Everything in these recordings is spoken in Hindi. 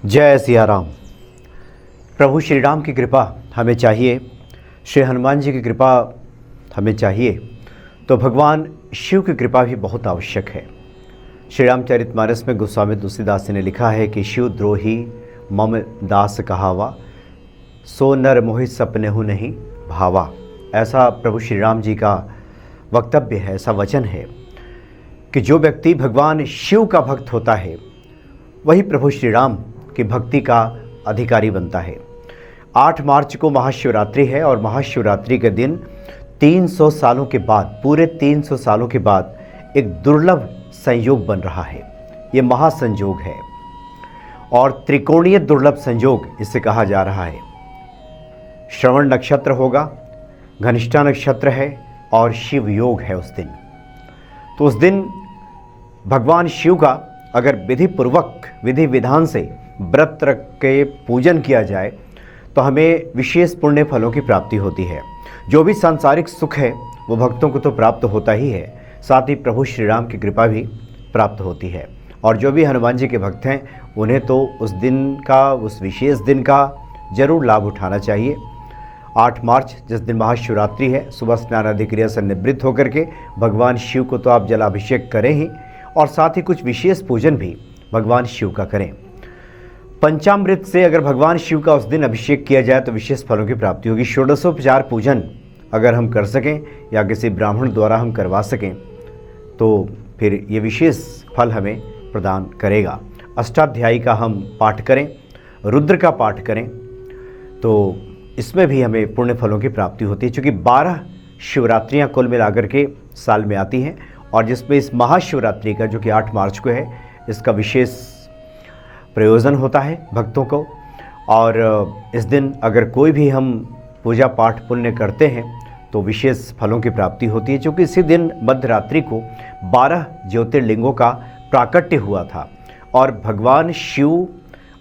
जय सिया राम। प्रभु श्री राम की कृपा हमें चाहिए, श्री हनुमान जी की कृपा हमें चाहिए, तो भगवान शिव की कृपा भी बहुत आवश्यक है। श्री रामचरितमानस में गोस्वामी तुलसीदास ने लिखा है कि शिव द्रोही मम दास कहावा, सो नर मोहि सपने हूँ नहीं भावा। ऐसा प्रभु श्री राम जी का वक्तव्य है, ऐसा वचन है कि जो व्यक्ति भगवान शिव का भक्त होता है वही प्रभु श्री राम की भक्ति का अधिकारी बनता है। 8 मार्च को महाशिवरात्रि है और महाशिवरात्रि के दिन 300 सालों के बाद, पूरे 300 सालों के बाद एक दुर्लभ संयोग बन रहा है। ये महासंयोग है और त्रिकोणीय दुर्लभ संयोग इसे कहा जा रहा है। श्रवण नक्षत्र होगा, घनिष्ठा नक्षत्र है और शिव योग है उस दिन। तो उस दिन भगवान शिव का अगर विधि पूर्वक, विधि विधान से व्रत रख के पूजन किया जाए तो हमें विशेष पुण्य फलों की प्राप्ति होती है। जो भी सांसारिक सुख है वो भक्तों को तो प्राप्त होता ही है, साथ ही प्रभु श्री राम की कृपा भी प्राप्त होती है। और जो भी हनुमान जी के भक्त हैं उन्हें तो उस दिन का, उस विशेष दिन का जरूर लाभ उठाना चाहिए। 8 मार्च जिस दिन महाशिवरात्रि है, सुबह स्नान आदि क्रिया से निवृत्त होकर के भगवान शिव को तो आप जलाभिषेक करें ही, और साथ ही कुछ विशेष पूजन भी भगवान शिव का करें। पंचामृत से अगर भगवान शिव का उस दिन अभिषेक किया जाए तो विशेष फलों की प्राप्ति होगी। षोडशोपचार पूजन अगर हम कर सकें या किसी ब्राह्मण द्वारा हम करवा सकें तो फिर ये विशेष फल हमें प्रदान करेगा। अष्टाध्यायी का हम पाठ करें, रुद्र का पाठ करें तो इसमें भी हमें पुण्य फलों की प्राप्ति होती है। चूँकि 12 शिवरात्रियाँ कुल मिलाकर के साल में आती हैं और जिसमें इस महाशिवरात्रि का, जो कि 8 मार्च को है, इसका विशेष प्रयोजन होता है भक्तों को। और इस दिन अगर कोई भी हम पूजा पाठ पुण्य करते हैं तो विशेष फलों की प्राप्ति होती है। क्योंकि इसी दिन मध्यरात्रि को 12 ज्योतिर्लिंगों का प्राकट्य हुआ था और भगवान शिव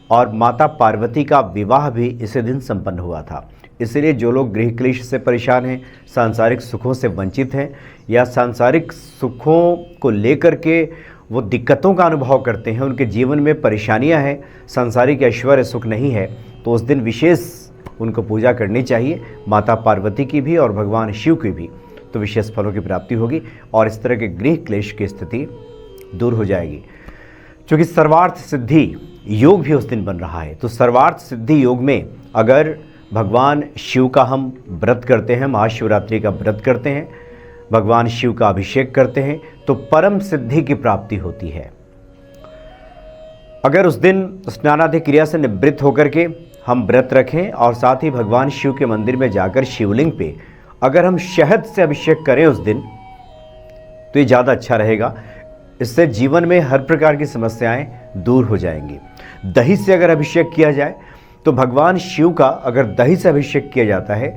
और माता पार्वती का विवाह भी इसी दिन संपन्न हुआ था। इसलिए जो लोग गृह क्लेश से परेशान हैं, सांसारिक सुखों से वंचित हैं या सांसारिक सुखों को लेकर के वो दिक्कतों का अनुभव करते हैं, उनके जीवन में परेशानियां हैं, सांसारिक ऐश्वर्य सुख नहीं है, तो उस दिन विशेष उनको पूजा करनी चाहिए, माता पार्वती की भी और भगवान शिव की भी, तो विशेष फलों की प्राप्ति होगी और इस तरह के गृह क्लेश की स्थिति दूर हो जाएगी। क्योंकि सर्वार्थ सिद्धि योग भी उस दिन बन रहा है। तो सर्वार्थ सिद्धि योग में अगर भगवान शिव का हम व्रत करते हैं, महाशिवरात्रि का व्रत करते हैं, भगवान शिव का अभिषेक करते हैं तो परम सिद्धि की प्राप्ति होती है। अगर उस दिन स्नानादि क्रिया से निवृत्त होकर के हम व्रत रखें और साथ ही भगवान शिव के मंदिर में जाकर शिवलिंग पे अगर हम शहद से अभिषेक करें उस दिन तो ये ज़्यादा अच्छा रहेगा। इससे जीवन में हर प्रकार की समस्याएं दूर हो जाएंगी। दही से अगर अभिषेक किया जाए तो भगवान शिव का अगर दही से अभिषेक किया जाता है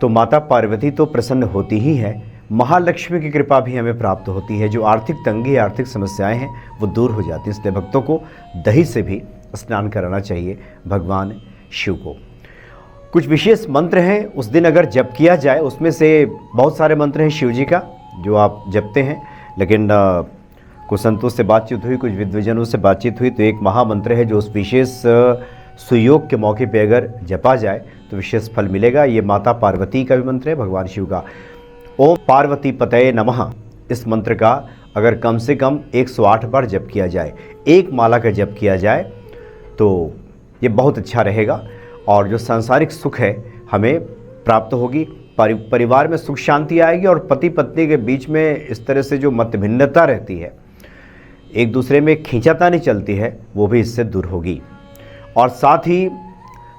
तो माता पार्वती तो प्रसन्न होती ही है, महालक्ष्मी की कृपा भी हमें प्राप्त होती है। जो आर्थिक तंगी, आर्थिक समस्याएं हैं वो दूर हो जाती हैं। इसलिए भक्तों को दही से भी स्नान कराना चाहिए भगवान शिव को। कुछ विशेष मंत्र हैं उस दिन अगर जप किया जाए, उसमें से बहुत सारे मंत्र हैं शिव जी का जो आप जपते हैं, लेकिन कुछ संतों से बातचीत हुई, कुछ विद्वजनों से बातचीत हुई तो एक महामंत्र है जो उस विशेष सुयोग के मौके पे अगर जपा जाए तो विशेष फल मिलेगा। ये माता पार्वती का भी मंत्र है, भगवान शिव का। ओम पार्वती पतये नमः, इस मंत्र का अगर कम से कम 108 बार जप किया जाए, एक माला का जप किया जाए तो ये बहुत अच्छा रहेगा और जो सांसारिक सुख है हमें प्राप्त होगी। परिवार में सुख शांति आएगी और पति पत्नी के बीच में इस तरह से जो मतभिन्नता रहती है, एक दूसरे में खींचातानी चलती है, वो भी इससे दूर होगी। और साथ ही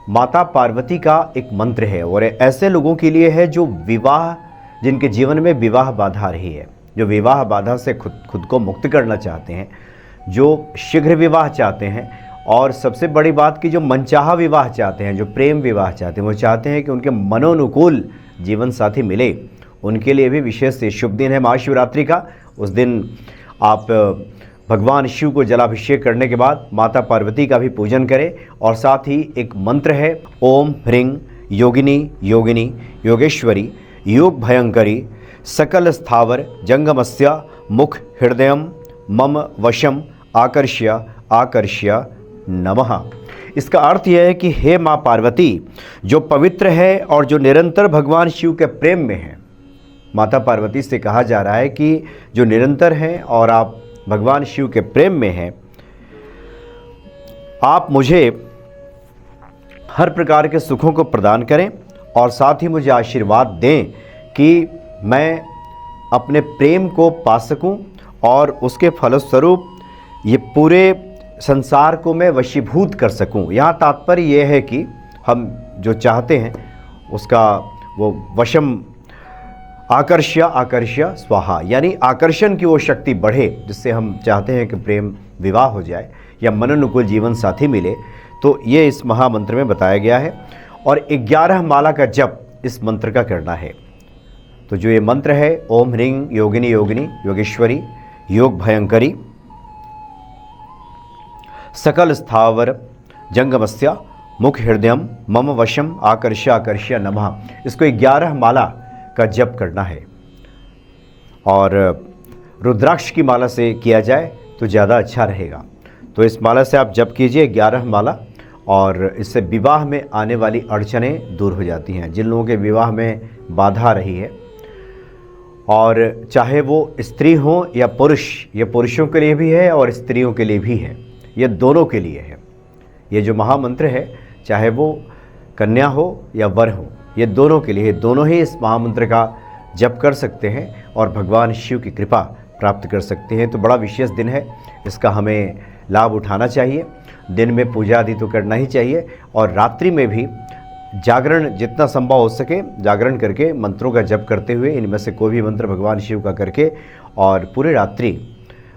माता पार्वती का एक मंत्र है और ऐसे लोगों के लिए है जो विवाह, जिनके जीवन में विवाह बाधा आ रही है, जो विवाह बाधा से खुद को मुक्त करना चाहते हैं, जो शीघ्र विवाह चाहते हैं और सबसे बड़ी बात कि जो मनचाहा विवाह चाहते हैं, जो प्रेम विवाह चाहते हैं, वो चाहते हैं कि उनके मनोनुकूल जीवन साथी मिले, उनके लिए भी विशेष शुभ दिन है महाशिवरात्रि का। उस दिन आप भगवान शिव को जलाभिषेक करने के बाद माता पार्वती का भी पूजन करें और साथ ही एक मंत्र है ओम ह्रीं योगिनी योगिनी योगेश्वरी योग भयंकरी सकल स्थावर जंगमस्य मुख हृदयम मम वशम आकर्ष्य आकर्ष्य नमः। इसका अर्थ यह है कि हे माँ पार्वती, जो पवित्र है और जो निरंतर भगवान शिव के प्रेम में है। माता पार्वती से कहा जा रहा है कि जो निरंतर हैं और आप भगवान शिव के प्रेम में हैं, आप मुझे हर प्रकार के सुखों को प्रदान करें और साथ ही मुझे आशीर्वाद दें कि मैं अपने प्रेम को पा सकूं और उसके फलस्वरूप ये पूरे संसार को मैं वशीभूत कर सकूं। यहाँ तात्पर्य ये है कि हम जो चाहते हैं उसका वो वशम आकर्ष्य स्वाहा, यानी आकर्षण की वो शक्ति बढ़े जिससे हम चाहते हैं कि प्रेम विवाह हो जाए या मनोनुकूल जीवन साथी मिले। तो ये इस महामंत्र में बताया गया है और 11 माला का जप इस मंत्र का करना है। तो जो ये मंत्र है, ओम ह्रीं योगिनी योगिनी योगेश्वरी योग भयंकरी सकल स्थावर जंगमस्य मुख हृदयम मम वशम आकर्ष्य नमः, इसको 11 माला का जप करना है। और रुद्राक्ष की माला से किया जाए तो ज़्यादा अच्छा रहेगा। तो इस माला से आप जप कीजिए 11 माला, और इससे विवाह में आने वाली अड़चनें दूर हो जाती हैं। जिन लोगों के विवाह में बाधा आ रही है, और चाहे वो स्त्री हो या पुरुष, ये पुरुषों के लिए भी है और स्त्रियों के लिए भी है, ये दोनों के लिए है। ये जो महामंत्र है, चाहे वो कन्या हो या वर हो, ये दोनों के लिए, दोनों ही इस महामंत्र का जप कर सकते हैं और भगवान शिव की कृपा प्राप्त कर सकते हैं। तो बड़ा विशेष दिन है, इसका हमें लाभ उठाना चाहिए। दिन में पूजा आदि तो करना ही चाहिए, और रात्रि में भी जागरण जितना संभव हो सके जागरण करके मंत्रों का जप करते हुए, इनमें से कोई भी मंत्र भगवान शिव का करके, और पूरे रात्रि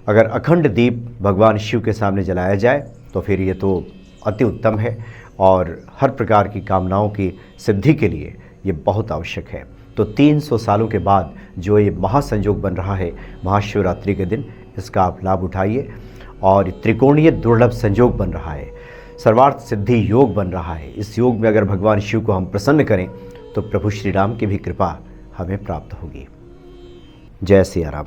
अगर अखंड दीप भगवान शिव के सामने जलाया जाए तो फिर ये तो अति उत्तम है, और हर प्रकार की कामनाओं की सिद्धि के लिए ये बहुत आवश्यक है। तो 300 सालों के बाद जो ये महासंयोग बन रहा है महाशिवरात्रि के दिन, इसका आप लाभ उठाइए। और त्रिकोणीय दुर्लभ संयोग बन रहा है, सर्वार्थ सिद्धि योग बन रहा है। इस योग में अगर भगवान शिव को हम प्रसन्न करें तो प्रभु श्री राम की भी कृपा हमें प्राप्त होगी। जय सिया राम।